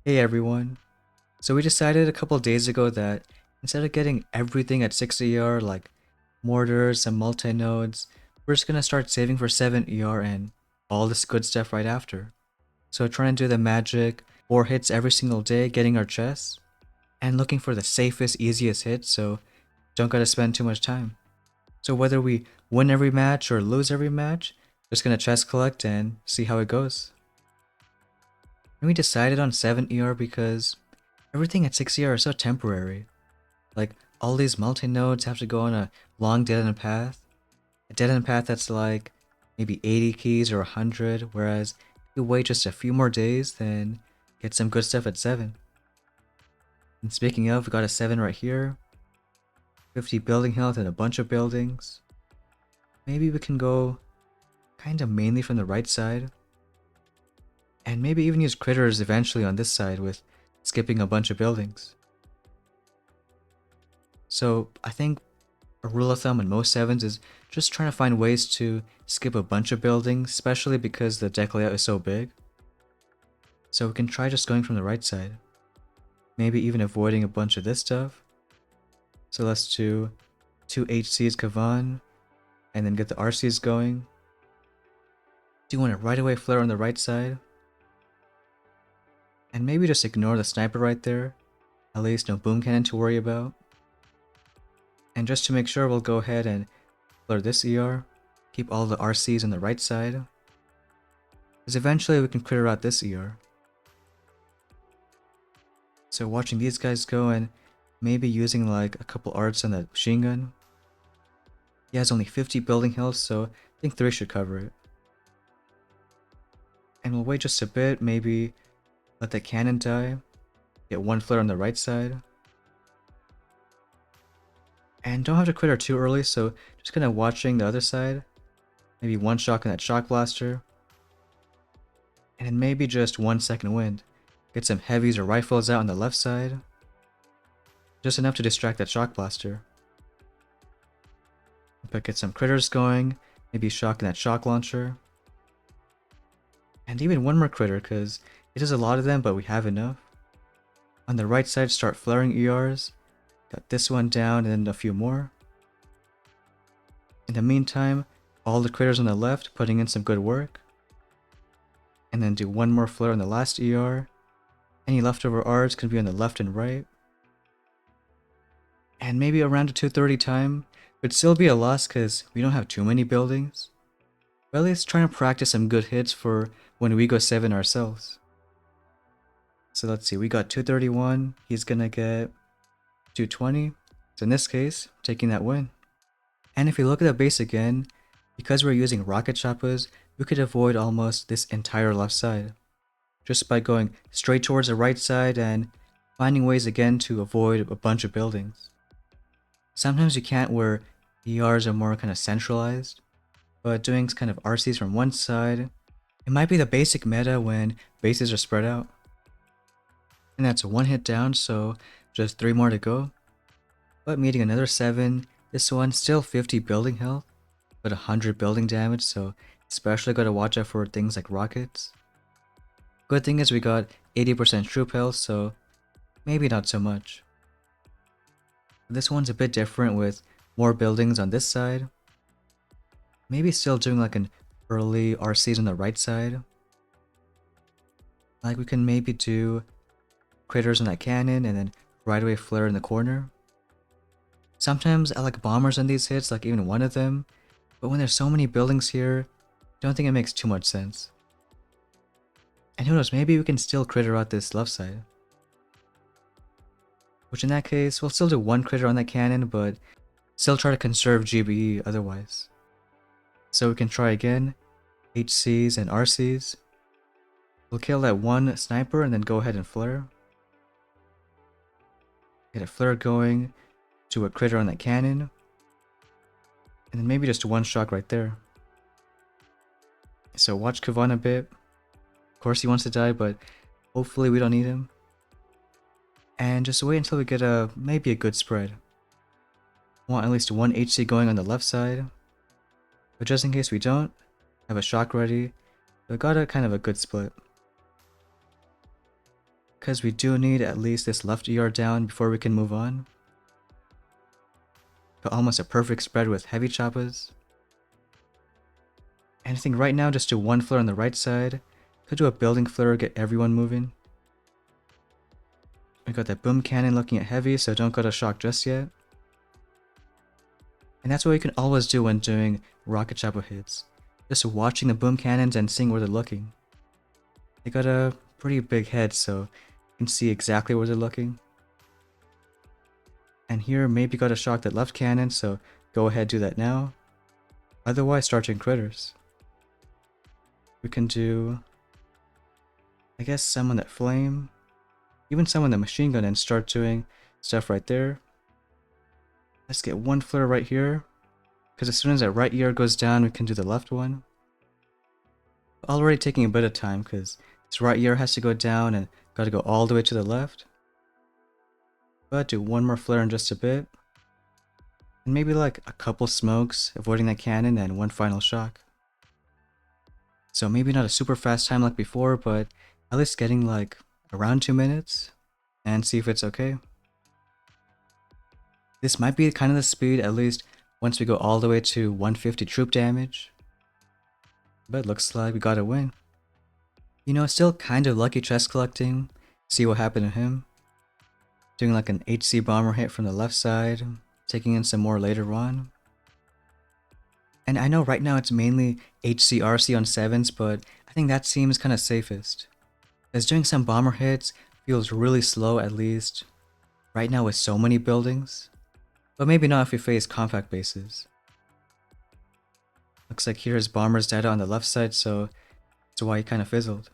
Hey everyone. So we decided a couple days ago that instead of getting everything at 6 ER like mortars and multi-nodes, we're just gonna start saving for 7 ER and all this good stuff right after. So trying to do the magic 4 hits every single day, getting our chests, and looking for the safest, easiest hit so don't gotta spend too much time. So whether we win every match or lose every match, just gonna chest collect and see how it goes. And we decided on 7 ER because everything at 6 ER is so temporary. Like, all these multi-nodes have to go on a long dead-end path. A dead-end path that's like maybe 80 keys or 100, whereas if you wait just a few more days, then get some good stuff at 7. And speaking of, we got a 7 right here. 50 building health and a bunch of buildings. Maybe we can go kind of mainly from the right side. And maybe even use critters eventually on this side with skipping a bunch of buildings. So I think a rule of thumb in most 7s is just trying to find ways to skip a bunch of buildings, especially because the deck layout is so big. So we can try just going from the right side. Maybe even avoiding a bunch of this stuff. So let's do 2 HCs Kavan, and then get the RCs going. Do you want a right away flare on the right side? And maybe just ignore the sniper right there. At least no boom cannon to worry about. And just to make sure, we'll go ahead and flare this ER. Keep all the RCs on the right side. Because eventually we can clear out this ER. So watching these guys go and maybe using like a couple arts on the machine gun. He has only 50 building health, so I think 3 should cover it. And we'll wait just a bit, maybe let the cannon die. Get 1 flare on the right side. And don't have to crit her too early, so just kind of watching the other side. Maybe 1 shot on that shock blaster. And then maybe just 1 second wind. Get some heavies or rifles out on the left side. Just enough to distract that shock blaster. But get some critters going, maybe shocking that shock launcher. And even 1 more critter, because it is a lot of them, but we have enough. On the right side, start flaring ERs. Got this one down and then a few more. In the meantime, all the critters on the left putting in some good work. And then do 1 more flare on the last ER. Any leftover Rs can be on the left and right. And maybe around a 230 time would still be a loss because we don't have too many buildings. But at least trying to practice some good hits for when we go 7 ourselves. So let's see, we got 231, he's gonna get 220. So in this case, taking that win. And if you look at the base again, because we're using rocket choppas, we could avoid almost this entire left side. Just by going straight towards the right side and finding ways again to avoid a bunch of buildings. Sometimes you can't where ERs are more kind of centralized, but doing kind of RCs from one side, it might be the basic meta when bases are spread out. And that's 1 hit down, so just 3 more to go. But meeting another 7, this one still 50 building health, but 100 building damage, so especially gotta watch out for things like rockets. Good thing is we got 80% troop health, so maybe not so much. This one's a bit different with more buildings on this side. Maybe still doing like an early RCs on the right side. Like we can maybe do critters on that cannon and then right away flare in the corner. Sometimes I like bombers on these hits, like even 1 of them, but when there's so many buildings here, don't think it makes too much sense. And who knows, maybe we can still critter out this left side. Which in that case, we'll still do 1 critter on that cannon, but still try to conserve GBE otherwise. So we can try again, HCs and RCs. We'll kill that 1 sniper and then go ahead and flare. Get a flare going, do a critter on that cannon. And then maybe just 1 shock right there. So watch Kavan a bit. Of course he wants to die, but hopefully we don't need him. And just wait until we get maybe a good spread. Want at least 1 HC going on the left side. But just in case we don't, have a shock ready. We got a kind of a good split. because we do need at least this left ER down before we can move on. Got almost a perfect spread with heavy choppas. And I think right now just do one flare on the right side. Could do a building flare, get everyone moving. We got that boom cannon looking at heavy, so don't go to shock just yet. And that's what you can always do when doing rocket chopper hits. Just watching the boom cannons and seeing where they're looking. They got a pretty big head, so you can see exactly where they're looking. And here maybe got to shock that left cannon, so go ahead do that now. Otherwise start doing critters. We can do, I guess, summon that flame. Even summon the machine gun and start doing stuff right there. Let's get one flare right here, because as soon as that right ear goes down, we can do the left one. Already taking a bit of time, because this right ear has to go down and got to go all the way to the left. But do one more flare in just a bit. And maybe like a couple smokes, avoiding that cannon, and one final shock. So maybe not a super fast time like before, but at least getting like around 2 minutes, and see if it's okay. This might be kind of the speed, at least once we go all the way to 150 troop damage. But looks like we got a win. You know, still kind of lucky chest collecting. See what happened to him. Doing like an HC bomber hit from the left side, taking in some more later on. And I know right now it's mainly HCRC on 7s, but I think that seems kind of safest. As doing some bomber hits feels really slow, at least right now with so many buildings. But maybe not if we face compact bases. Looks like here's bomber's data on the left side, so that's why he kind of fizzled.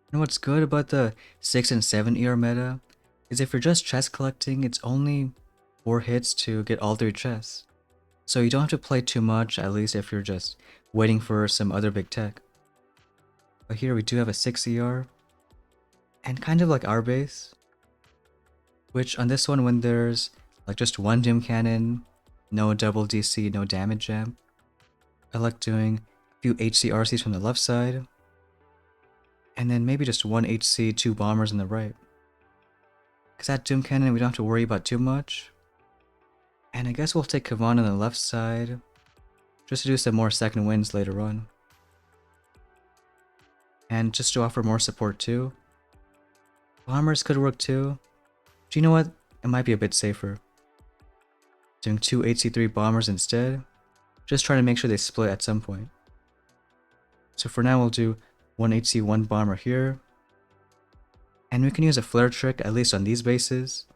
You know what's good about the 6 and 7 ER meta is if you're just chest collecting, it's only 4 hits to get all 3 chests. So you don't have to play too much, at least if you're just waiting for some other big tech. But here we do have a 6 ER, and kind of like our base, which on this one when there's like just one doom cannon, no double DC, no damage jam, I like doing a few HCRCs from the left side, and then maybe just one HC, 2 bombers on the right. Because that doom cannon we don't have to worry about too much. And I guess we'll take Kavan on the left side, just to do some more second wins later on. And just to offer more support too. Bombers could work too. But you know what? It might be a bit safer. Doing 2 HC3 bombers instead. Just trying to make sure they split at some point. So for now we'll do 1 HC1 bomber here. And we can use a flare trick at least on these bases.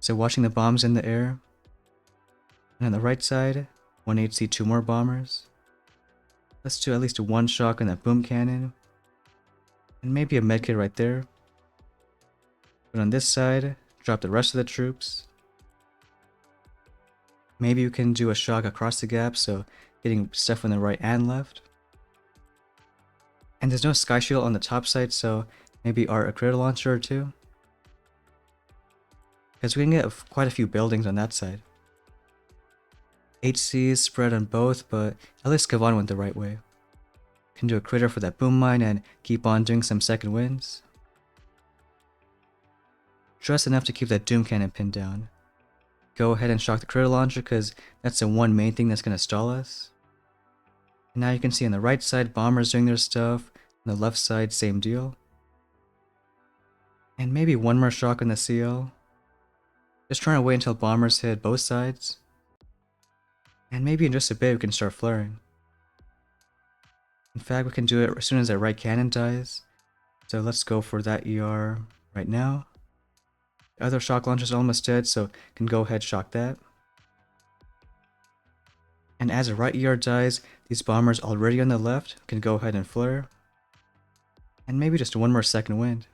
So watching the bombs in the air. And on the right side, 1 HC 2 more bombers. Let's do at least one shock on that boom cannon. And maybe a medkit right there. But on this side, drop the rest of the troops. Maybe you can do a shock across the gap, so getting stuff on the right and left. And there's no sky shield on the top side, so maybe a critter launcher or 2. Because we can get quite a few buildings on that side. HCs spread on both, but at least Kavan went the right way. Can do a critter for that boom mine and keep on doing some second wins. Just enough to keep that doom cannon pinned down. Go ahead and shock the critter launcher because that's the one main thing that's going to stall us. And now you can see on the right side bombers doing their stuff, on the left side same deal. And maybe one more shock on the CL. Just trying to wait until bombers hit both sides. And maybe in just a bit we can start flaring. In fact, we can do it as soon as that right cannon dies. So let's go for that ER right now. The other shock launcher is almost dead, so can go ahead shock that. And as the right ER dies, these bombers already on the left can go ahead and flare. And maybe just one more second wind.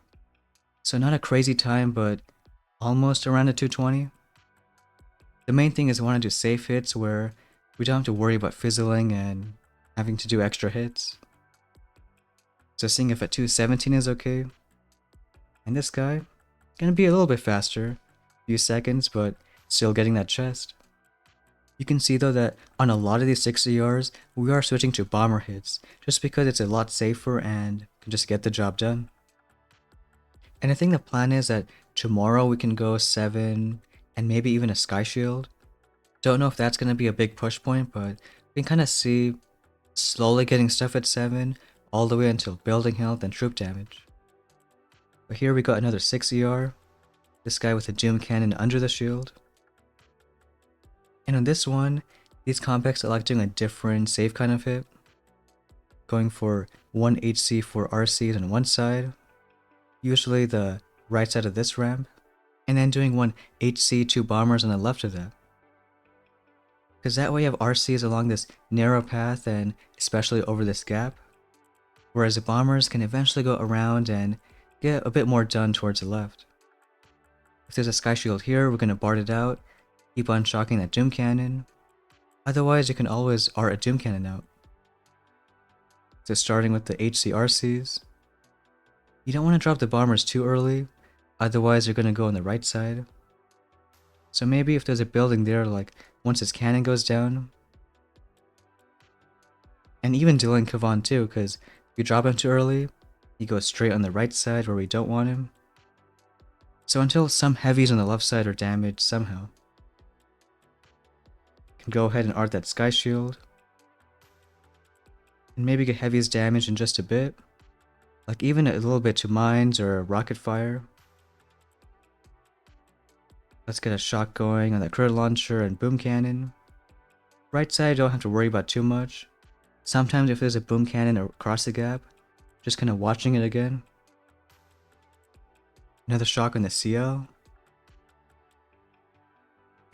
So not a crazy time, but almost around a 220. The main thing is I want to do safe hits where we don't have to worry about fizzling and having to do extra hits. So seeing if at 217 is okay. And this guy, gonna be a little bit faster, few seconds, but still getting that chest. You can see though that on a lot of these 6 ERs, we are switching to bomber hits, just because it's a lot safer and can just get the job done. And I think the plan is that tomorrow we can go 7 and maybe even a Sky Shield. Don't know if that's going to be a big push point, but we can kind of see slowly getting stuff at 7 all the way until building health and troop damage. But here we got another 6 ER, this guy with a Doom Cannon under the shield. And on this one, these compacts are like doing a different save kind of hit. Going for 1 HC for RCs on one side, usually the right side of this ramp, and then doing 1 HC 2 bombers on the left of that. Because that way you have RCs along this narrow path and especially over this gap, whereas the bombers can eventually go around and get a bit more done towards the left. If there's a Sky Shield here, we're going to BART it out, keep on shocking that Doom Cannon. Otherwise, you can always art a Doom Cannon out. So starting with the HCRCs, you don't want to drop the bombers too early, otherwise you're going to go on the right side. So maybe if there's a building there, like once his cannon goes down, and even dealing Kavan too, because if you drop him too early, he goes straight on the right side where we don't want him. So until some heavies on the left side are damaged somehow, you can go ahead and art that Sky Shield, and maybe get heavies damaged in just a bit, like even a little bit to mines or rocket fire. Let's get a shot going on that critter launcher and boom cannon. Right side, don't have to worry about too much. Sometimes if there's a boom cannon across the gap, just kind of watching it again. Another shock on the CL.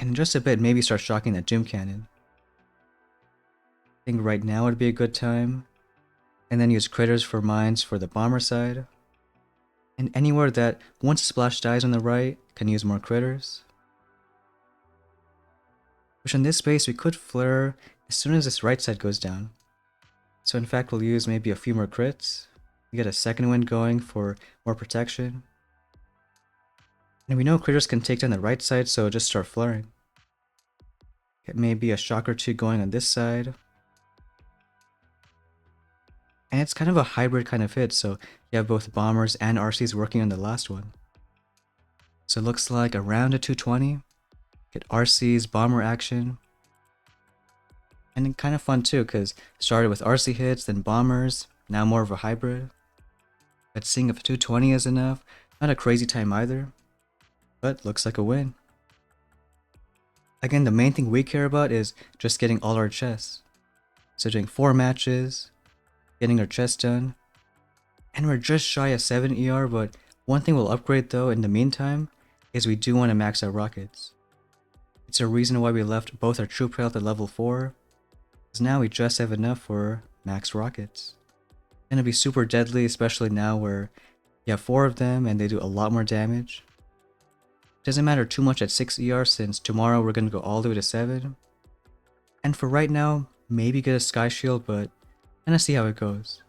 And in just a bit, maybe start shocking that Doom Cannon. I think right now would be a good time. And then use critters for mines for the bomber side. And anywhere that once Splash dies on the right, can use more critters. Which in this space we could flare as soon as this right side goes down. So in fact we'll use maybe a few more crits. We get a second wind going for more protection. And we know critters can take down the right side, so just start flaring. Get maybe a shock or two going on this side. And it's kind of a hybrid kind of hit, so you have both bombers and RCs working on the last one. So it looks like around a 220. Get RC's bomber action. And kind of fun too, because started with RC hits, then bombers, now more of a hybrid. But seeing if 220 is enough, not a crazy time either. But looks like a win. Again, the main thing we care about is just getting all our chests. So doing 4 matches, getting our chests done. And we're just shy of 7 ER, but one thing we'll upgrade though in the meantime is we do want to max out rockets. It's a reason why we left both our troop health at level 4, because now we just have enough for max rockets. Gonna be super deadly, especially now where you have 4 of them and they do a lot more damage. Doesn't matter too much at 6 ER since tomorrow we're gonna go all the way to 7. And for right now, maybe get a Sky Shield, but kinda see how it goes.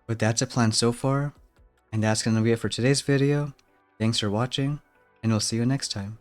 But that's a plan so far, and that's gonna be it for today's video. Thanks for watching, and we'll see you next time.